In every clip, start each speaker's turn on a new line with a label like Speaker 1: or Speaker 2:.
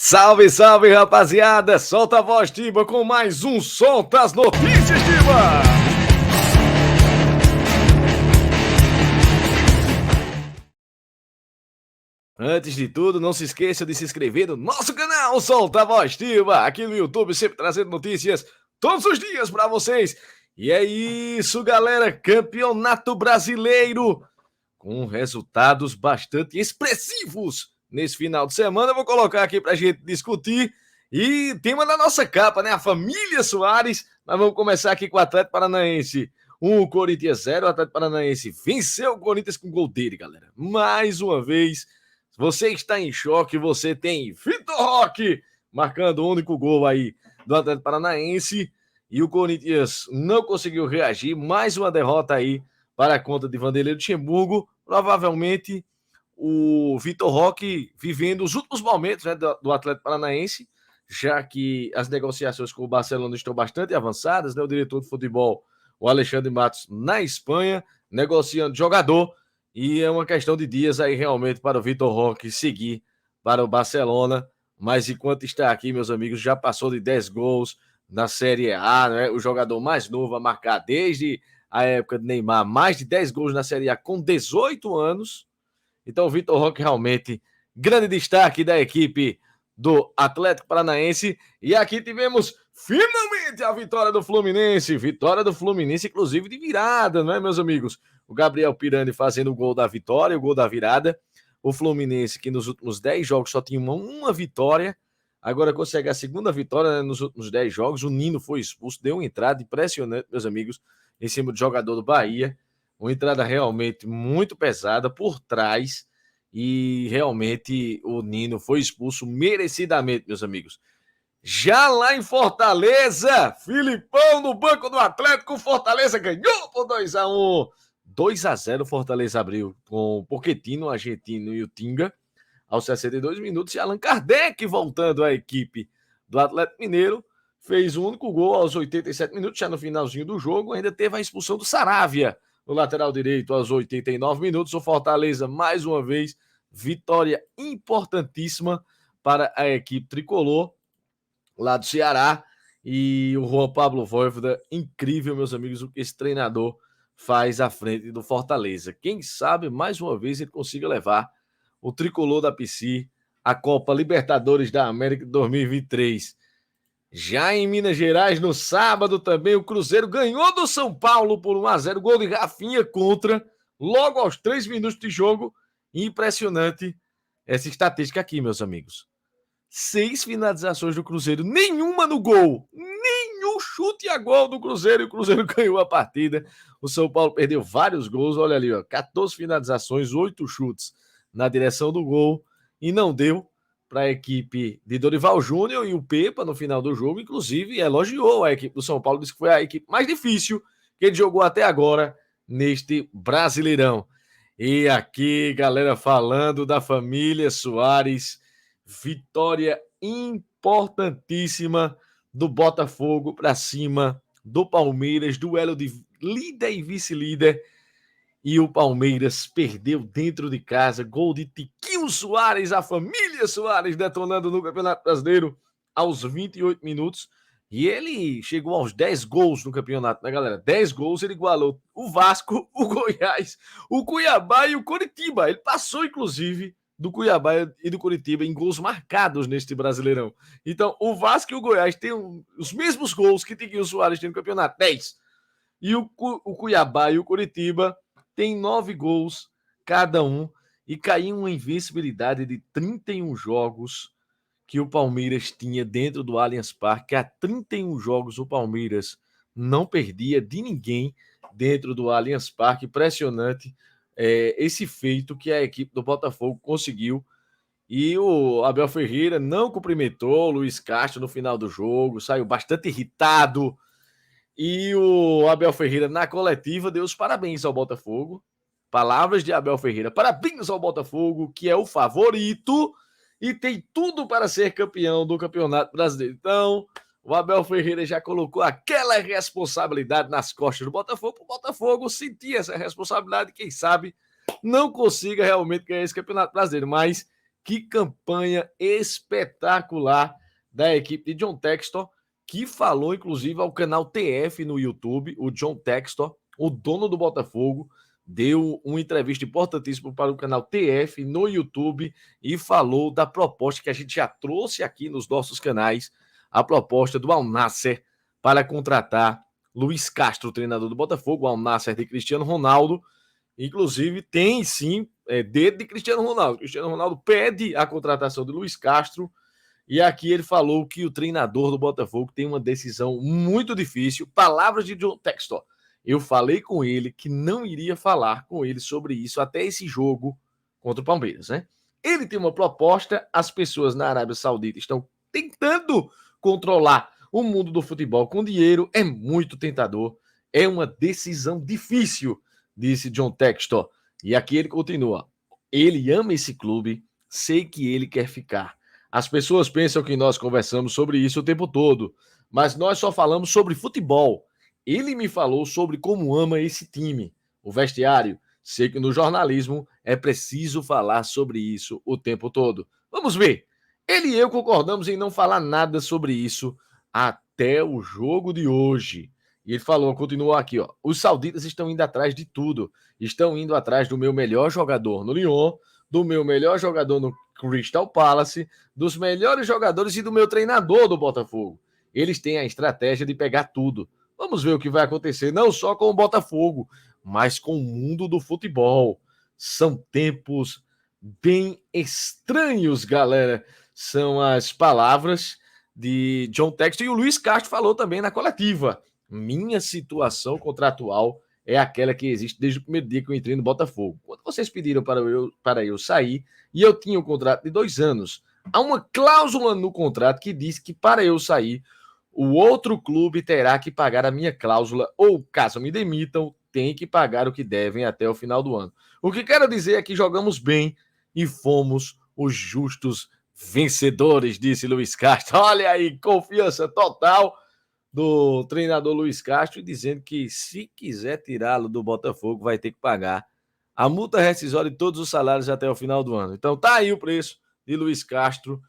Speaker 1: Salve, salve, rapaziada! Solta a voz, Tiba, com mais um Solta as Notícias, Tiba! Antes de tudo, não se esqueça de se inscrever no nosso canal Solta a Voz, Tiba, aqui no YouTube, sempre trazendo notícias todos os dias para vocês. E é isso, galera, Campeonato Brasileiro, com resultados bastante expressivos nesse final de semana. Eu vou colocar aqui para a gente discutir. E tema da nossa capa, né? A família Soares. Nós vamos começar aqui com o Atlético Paranaense 1, Corinthians 0. O Atlético Paranaense venceu o Corinthians com gol dele, galera. Mais uma vez, você está em choque, você tem Vitor Roque marcando o único gol aí do Atlético Paranaense. E o Corinthians não conseguiu reagir. Mais uma derrota aí para a conta de Vanderlei Luxemburgo. Provavelmente o Vitor Roque vivendo os últimos momentos, né, do Atlético Paranaense, já que as negociações com o Barcelona estão bastante avançadas, né? O diretor de futebol, o Alexandre Matos, na Espanha, negociando jogador, e é uma questão de dias aí realmente para o Vitor Roque seguir para o Barcelona. Mas enquanto está aqui, meus amigos, já passou de 10 gols na Série A, né? O jogador mais novo a marcar desde a época de Neymar, mais de 10 gols na Série A com 18 anos. Então o Vitor Roque realmente grande destaque da equipe do Atlético Paranaense. E aqui tivemos finalmente a vitória do Fluminense. Vitória do Fluminense, inclusive de virada, não é, meus amigos? O Gabriel Pirani fazendo o gol da vitória, o gol da virada. O Fluminense, que nos últimos 10 jogos só tinha uma vitória, agora consegue a segunda vitória, né, nos últimos 10 jogos. O Nino foi expulso, deu uma entrada impressionante, meus amigos, em cima do jogador do Bahia. Uma entrada realmente muito pesada por trás. E realmente o Nino foi expulso merecidamente, meus amigos. Já lá em Fortaleza, Filipão no banco do Atlético, Fortaleza ganhou por 2-1. 2-0 Fortaleza abriu com o Pochettino, o argentino, e o Tinga aos 62 minutos. E Allan Kardec voltando à equipe do Atlético Mineiro, fez o único gol aos 87 minutos, já no finalzinho do jogo. Ainda teve a expulsão do Saravia no lateral direito aos 89 minutos. O Fortaleza, mais uma vez, vitória importantíssima para a equipe tricolor lá do Ceará. E o Juan Pablo Voivoda, incrível, meus amigos, o que esse treinador faz à frente do Fortaleza. Quem sabe, mais uma vez, ele consiga levar o tricolor da PC à Copa Libertadores da América de 2023. Já em Minas Gerais, no sábado também, o Cruzeiro ganhou do São Paulo por 1-0, gol de Rafinha contra, logo aos 3 minutos de jogo. Impressionante essa estatística aqui, meus amigos. 6 finalizações do Cruzeiro, nenhuma no gol, nenhum chute a gol do Cruzeiro, e o Cruzeiro ganhou a partida. O São Paulo perdeu vários gols, olha ali, ó, 14 finalizações, 8 chutes na direção do gol, e não deu para a equipe de Dorival Júnior. E o Pepa, no final do jogo, inclusive, elogiou a equipe do São Paulo, disse que foi a equipe mais difícil que ele jogou até agora neste Brasileirão. E aqui, galera, falando da família Soares, vitória importantíssima do Botafogo para cima do Palmeiras, duelo de líder e vice-líder. E o Palmeiras perdeu dentro de casa, gol de Tiquinho Soares, a família Soares detonando no Campeonato Brasileiro aos 28 minutos. E ele chegou aos 10 gols no campeonato, né, galera? 10 gols, ele igualou o Vasco, o Goiás, o Cuiabá e o Coritiba. Ele passou, inclusive, do Cuiabá e do Coritiba em gols marcados neste Brasileirão. Então, o Vasco e o Goiás têm os mesmos gols que Tiquinho Soares tem no campeonato, 10. E o Cuiabá e o Coritiba têm 9 gols cada um, e caiu uma invencibilidade de 31 jogos que o Palmeiras tinha dentro do Allianz Parque. Há 31 jogos o Palmeiras não perdia de ninguém dentro do Allianz Parque. Impressionante esse feito que a equipe do Botafogo conseguiu. E o Abel Ferreira não cumprimentou o Luiz Castro no final do jogo, saiu bastante irritado. E o Abel Ferreira, na coletiva, deu os parabéns ao Botafogo. Palavras de Abel Ferreira: parabéns ao Botafogo, que é o favorito e tem tudo para ser campeão do Campeonato Brasileiro. Então, o Abel Ferreira já colocou aquela responsabilidade nas costas do Botafogo, para o Botafogo sentir essa responsabilidade, quem sabe não consiga realmente ganhar esse Campeonato Brasileiro, mas que campanha espetacular da equipe de John Textor, que falou, inclusive, ao canal TF no YouTube. O John Textor, o dono do Botafogo, deu uma entrevista importantíssima para o canal TF no YouTube e falou da proposta que a gente já trouxe aqui nos nossos canais, a proposta do Al Nassr para contratar Luiz Castro, treinador do Botafogo, o Al Nassr de Cristiano Ronaldo. Inclusive, tem sim dedo de Cristiano Ronaldo. Cristiano Ronaldo pede a contratação de Luiz Castro. E aqui ele falou que o treinador do Botafogo tem uma decisão muito difícil. Palavras de John Textor. Eu falei com ele que não iria falar com ele sobre isso até esse jogo contra o Palmeiras, né? Ele tem uma proposta, as pessoas na Arábia Saudita estão tentando controlar o mundo do futebol com dinheiro, é muito tentador, é uma decisão difícil, disse John Textor. E aqui ele continua. Ele ama esse clube, sei que ele quer ficar. As pessoas pensam que nós conversamos sobre isso o tempo todo, mas nós só falamos sobre futebol. Ele me falou sobre como ama esse time, o vestiário. Sei que no jornalismo é preciso falar sobre isso o tempo todo. Vamos ver. Ele e eu concordamos em não falar nada sobre isso até o jogo de hoje. E ele falou, continuou aqui, ó. Os sauditas estão indo atrás de tudo. Estão indo atrás do meu melhor jogador no Lyon, do meu melhor jogador no Crystal Palace, dos melhores jogadores e do meu treinador do Botafogo. Eles têm a estratégia de pegar tudo. Vamos ver o que vai acontecer, não só com o Botafogo, mas com o mundo do futebol. São tempos bem estranhos, galera. São as palavras de John Textor. E o Luiz Castro falou também na coletiva. Minha situação contratual é aquela que existe desde o primeiro dia que eu entrei no Botafogo. Quando vocês pediram para eu sair, e eu tinha um contrato de 2 anos, há uma cláusula no contrato que diz que para eu sair, o outro clube terá que pagar a minha cláusula, ou caso me demitam, tem que pagar o que devem até o final do ano. O que quero dizer é que jogamos bem e fomos os justos vencedores, disse Luiz Castro. Olha aí, confiança total do treinador Luiz Castro, dizendo que se quiser tirá-lo do Botafogo, vai ter que pagar a multa rescisória de todos os salários até o final do ano. Então tá aí o preço de Luiz Castro.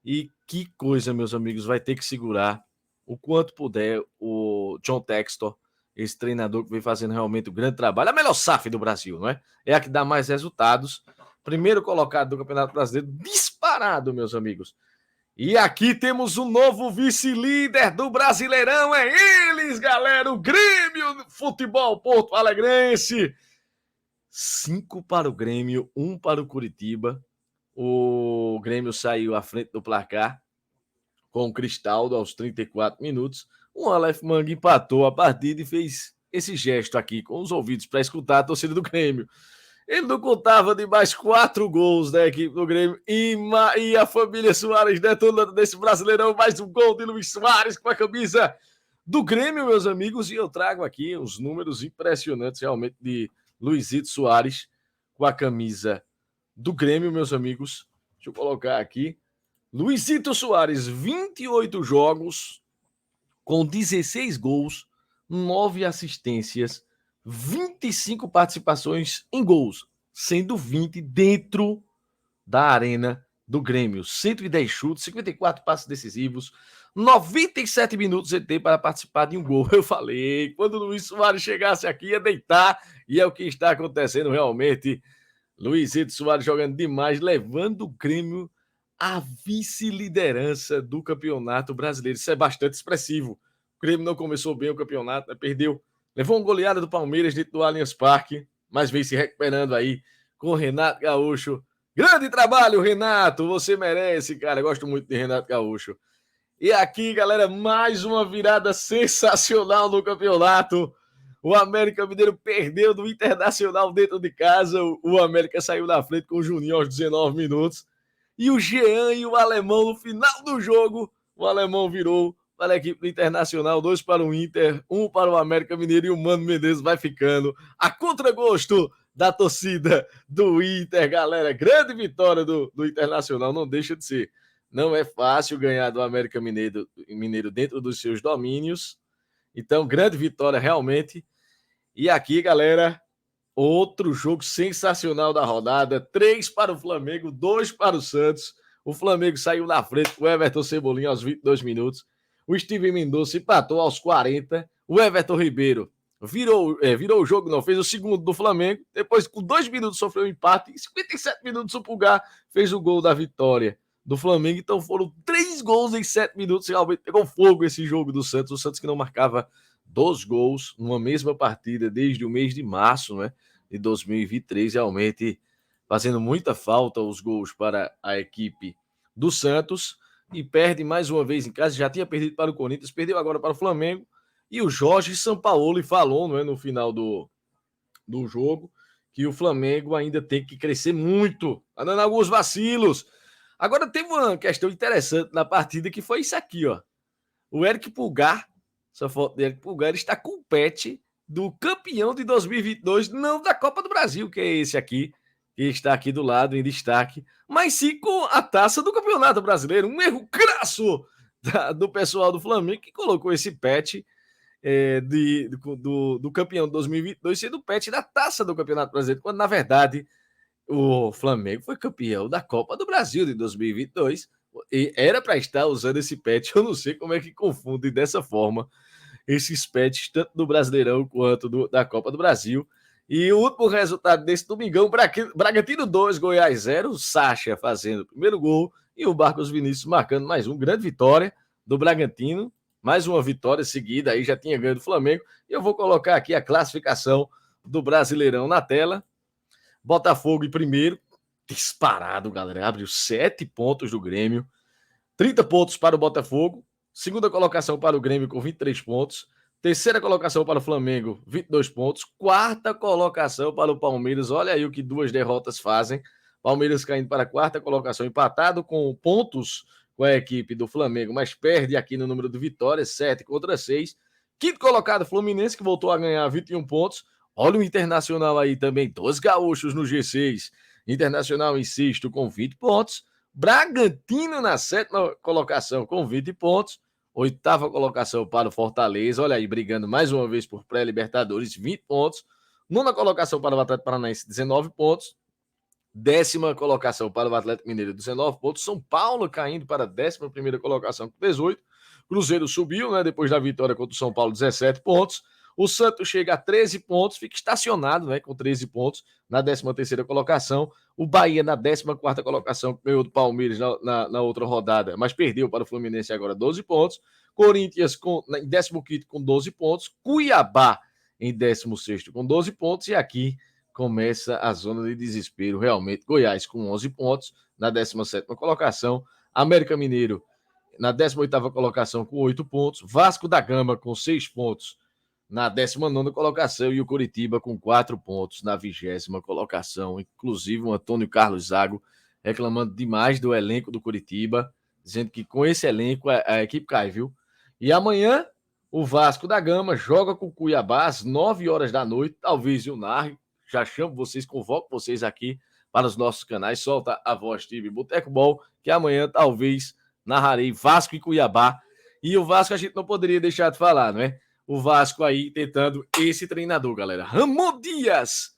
Speaker 1: E que coisa, meus amigos, vai ter que segurar o quanto puder o John Textor, esse treinador que vem fazendo realmente um grande trabalho. A melhor SAF do Brasil, não é? É a que dá mais resultados. Primeiro colocado do Campeonato Brasileiro, disparado, meus amigos. E aqui temos um novo vice-líder do Brasileirão, é eles, galera, o Grêmio Futebol Porto Alegrense. 5 para o Grêmio, 1 para o Curitiba. O Grêmio saiu à frente do placar com o Cristaldo aos 34 minutos. O Aleph Manga empatou a partida e fez esse gesto aqui com os ouvidos para escutar a torcida do Grêmio. Ele não contava de mais 4 gols da equipe do Grêmio e a família Soares detonando nesse Brasileirão mais um gol de Luiz Soares com a camisa do Grêmio, meus amigos. E eu trago aqui os números impressionantes realmente de Luizito Soares com a camisa do Grêmio, meus amigos. Deixa eu colocar aqui. Luizito Soares, 28 jogos, com 16 gols, 9 assistências, 25 participações em gols, sendo 20 dentro da arena do Grêmio. 110 chutes, 54 passes decisivos, 97 minutos ele tem para participar de um gol. Eu falei, quando o Luiz Soares chegasse aqui ia deitar, e é o que está acontecendo realmente. Luizito Soares jogando demais, levando o Grêmio à vice-liderança do Campeonato Brasileiro. Isso é bastante expressivo. O Grêmio não começou bem o campeonato, né? Perdeu. Levou uma goleada do Palmeiras dentro do Allianz Parque, mas vem se recuperando aí com o Renato Gaúcho. Grande trabalho, Renato. Você merece, cara. Eu gosto muito de Renato Gaúcho. E aqui, galera, mais uma virada sensacional no campeonato. O América Mineiro perdeu do Internacional dentro de casa. O América saiu na frente com o Juninho aos 19 minutos. E o Jean e o Alemão no final do jogo. O Alemão virou para a equipe do Internacional. 2 para o Inter, 1 para o América Mineiro. E o Mano Menezes vai ficando a contragosto da torcida do Inter, galera. Grande vitória do Internacional, não deixa de ser. Não é fácil ganhar do América Mineiro dentro dos seus domínios. Então, grande vitória realmente. E aqui, galera, Outro jogo sensacional da rodada, 3 para o Flamengo, 2 para o Santos. O Flamengo saiu na frente com o Everton Cebolinha aos 22 minutos. O Steven Mendonça empatou aos 40. O Everton Ribeiro virou o jogo, não, fez o segundo do Flamengo. Depois, com 2 minutos, sofreu um empate. Em 57 minutos, o Pulgar fez o gol da vitória do Flamengo. Então foram 3 gols em 7 minutos. Realmente pegou fogo esse jogo do Santos. O Santos que não marcava 2 gols numa mesma partida desde o mês de março, né, de 2023, realmente fazendo muita falta os gols para a equipe do Santos, e perde mais uma vez em casa. Já tinha perdido para o Corinthians, perdeu agora para o Flamengo, e o Jorge Sampaoli falou, não é, no final do jogo, que o Flamengo ainda tem que crescer muito, tá dando alguns vacilos. Agora teve uma questão interessante na partida, que foi isso aqui, ó. O Eric Pulgar, essa foto do Eric Pulgar, ele está com o pet do campeão de 2022, não da Copa do Brasil, que é esse aqui, que está aqui do lado em destaque, mas sim com a taça do Campeonato Brasileiro. Um erro crasso do pessoal do Flamengo, que colocou esse pet do campeão de 2022 sendo o pet da taça do Campeonato Brasileiro, quando na verdade o Flamengo foi campeão da Copa do Brasil de 2022 e era para estar usando esse pet. Eu não sei como é que confunde dessa forma esses pets, tanto do Brasileirão quanto da Copa do Brasil. E o último resultado desse domingão: Bragantino 2, Goiás 0, o Sacha fazendo o primeiro gol e o Marcos Vinícius marcando mais um. Grande vitória do Bragantino, mais uma vitória seguida, aí já tinha ganho do Flamengo. E eu vou colocar aqui a classificação do Brasileirão na tela. Botafogo em primeiro, disparado, galera, abriu 7 pontos do Grêmio, 30 pontos para o Botafogo. Segunda colocação para o Grêmio com 23 pontos. Terceira colocação para o Flamengo, 22 pontos. Quarta colocação para o Palmeiras. Olha aí o que 2 derrotas fazem. Palmeiras caindo para a quarta colocação, empatado com pontos com a equipe do Flamengo, mas perde aqui no número de vitórias, 7 contra 6. Quinto colocado, Fluminense, que voltou a ganhar 21 pontos. Olha o Internacional aí também, 2 gaúchos no G6. Internacional em sexto com 20 pontos. Bragantino na sétima colocação com 20 pontos. Oitava colocação para o Fortaleza. Olha aí, brigando mais uma vez por pré-Libertadores, 20 pontos. Nona colocação para o Atlético Paranaense, 19 pontos. Décima colocação para o Atlético Mineiro, 19 pontos. São Paulo caindo para a 11ª colocação com 18. Cruzeiro subiu, né, depois da vitória contra o São Paulo, 17 pontos. O Santos chega a 13 pontos, fica estacionado, né, com 13 pontos na 13ª colocação. O Bahia na 14ª colocação, ganhou do Palmeiras na outra rodada, mas perdeu para o Fluminense agora 12 pontos. Corinthians em 15º com 12 pontos. Cuiabá em 16º com 12 pontos. E aqui começa a zona de desespero, realmente. Goiás com 11 pontos na 17ª colocação. América Mineiro na 18ª colocação com 8 pontos. Vasco da Gama com 6 pontos na 19ª colocação, e o Coritiba com 4 pontos na 20ª colocação. Inclusive o Antônio Carlos Zago reclamando demais do elenco do Coritiba, dizendo que com esse elenco a equipe cai, viu? E amanhã o Vasco da Gama joga com o Cuiabá às 9 horas da noite. Talvez eu narre, já chamo vocês, convoco vocês aqui para os nossos canais, solta a voz TV Boteco Ball, que amanhã talvez narrarei Vasco e Cuiabá. E o Vasco a gente não poderia deixar de falar, não é? O Vasco aí tentando esse treinador, galera. Ramon Dias,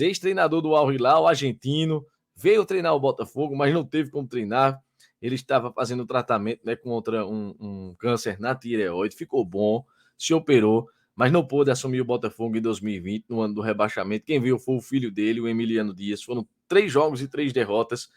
Speaker 1: ex-treinador do Al Hilal, argentino, veio treinar o Botafogo, mas não teve como treinar. Ele estava fazendo tratamento, né, contra um câncer na tireoide, ficou bom, se operou, mas não pôde assumir o Botafogo em 2020, no ano do rebaixamento. Quem veio foi o filho dele, o Emiliano Dias. Foram 3 jogos e 3 derrotas.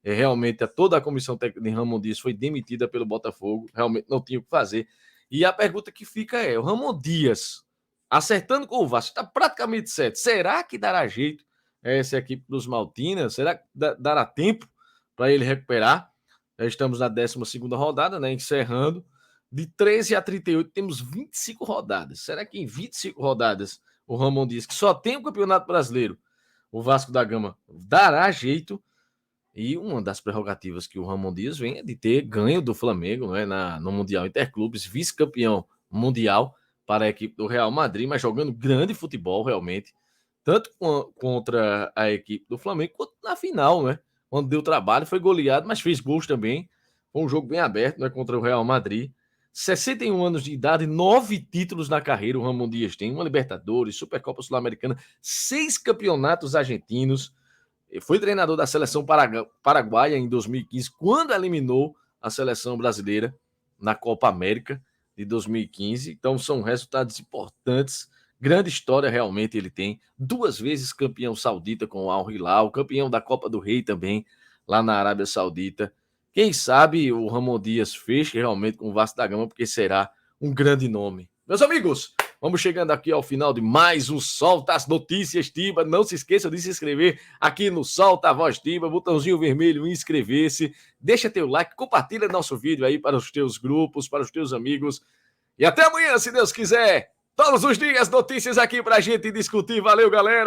Speaker 1: Realmente, toda a comissão técnica de Ramon Dias foi demitida pelo Botafogo. Realmente não tinha o que fazer. E a pergunta que fica é: o Ramon Dias, acertando com o Vasco, está praticamente certo. Será que dará jeito essa equipe dos Maltinas? Será que dará tempo para ele recuperar? Já estamos na 12ª rodada, né? Encerrando. De 13 a 38, temos 25 rodadas. Será que em 25 rodadas o Ramon Dias, que só tem o Campeonato Brasileiro, o Vasco da Gama, dará jeito? E uma das prerrogativas que o Ramon Dias vem é de ter ganho do Flamengo, né, no Mundial Interclubes, vice-campeão mundial para a equipe do Real Madrid, mas jogando grande futebol realmente, tanto contra a equipe do Flamengo quanto na final, né? Quando deu trabalho, foi goleado, mas fez gols também. Foi um jogo bem aberto, né, contra o Real Madrid. 61 anos de idade, 9 títulos na carreira o Ramon Dias tem, uma Libertadores, Supercopa Sul-Americana, 6 campeonatos argentinos. Ele foi treinador da seleção paraguaia em 2015, quando eliminou a seleção brasileira na Copa América de 2015. Então são resultados importantes. Grande história realmente ele tem. 2 vezes campeão saudita com o Al Hilal, campeão da Copa do Rei também, lá na Arábia Saudita. Quem sabe o Ramon Dias feche realmente com o Vasco da Gama, porque será um grande nome. Meus amigos, vamos chegando aqui ao final de mais um Solta as Notícias Tiba. Não se esqueça de se inscrever aqui no Solta a Voz Tiba, botãozinho vermelho, inscrever-se. Deixa teu like, compartilha nosso vídeo aí para os teus grupos, para os teus amigos. E até amanhã, se Deus quiser. Todos os dias notícias aqui pra gente discutir. Valeu, galera!